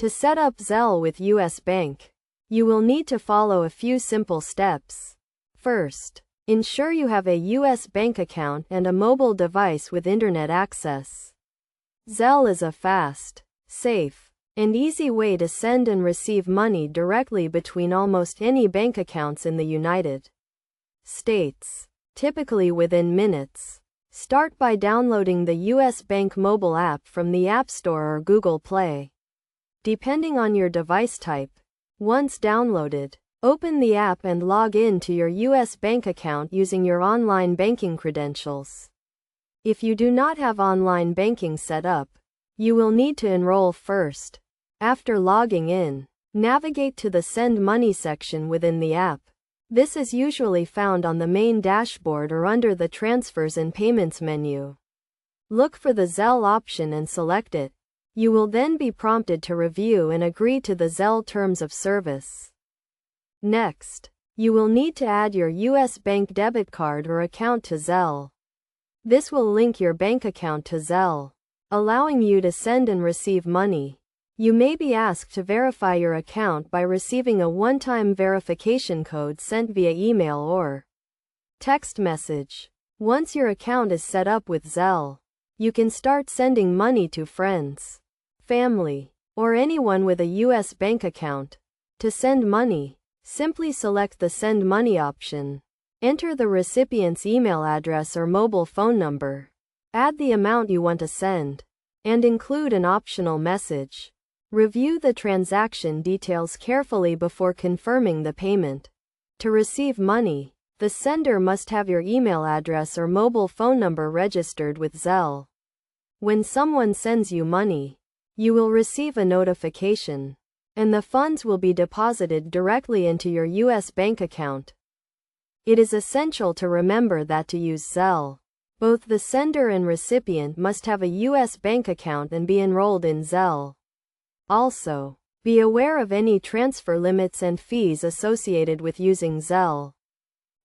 To set up Zelle with U.S. Bank, you will need to follow a few simple steps. First, ensure you have a U.S. bank account and a mobile device with internet access. Zelle is a fast, safe, and easy way to send and receive money directly between almost any bank accounts in the United States, typically within minutes. Start by downloading the U.S. Bank mobile app from the App Store or Google Play, depending on your device type. Once downloaded, open the app and log in to your U.S. bank account using your online banking credentials. If you do not have online banking set up, you will need to enroll first. After logging in, navigate to the Send Money section within the app. This is usually found on the main dashboard or under the Transfers and Payments menu. Look for the Zelle option and select it. You will then be prompted to review and agree to the Zelle Terms of Service. Next, you will need to add your U.S. bank debit card or account to Zelle. This will link your bank account to Zelle, allowing you to send and receive money. You may be asked to verify your account by receiving a one-time verification code sent via email or text message. Once your account is set up with Zelle, you can start sending money to friends, family, or anyone with a U.S. bank account. To send money, simply select the Send Money option. Enter the recipient's email address or mobile phone number. Add the amount you want to send, and include an optional message. Review the transaction details carefully before confirming the payment. To receive money, the sender must have your email address or mobile phone number registered with Zelle. When someone sends you money, you will receive a notification, and the funds will be deposited directly into your U.S. bank account. It is essential to remember that to use Zelle, both the sender and recipient must have a U.S. bank account and be enrolled in Zelle. Also, be aware of any transfer limits and fees associated with using Zelle.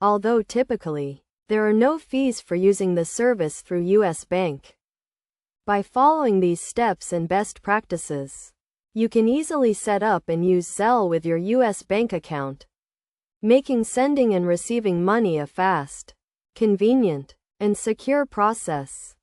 Although typically, there are no fees for using the service through U.S. Bank. By following these steps and best practices, you can easily set up and use Zelle with your U.S. bank account, making sending and receiving money a fast, convenient, and secure process.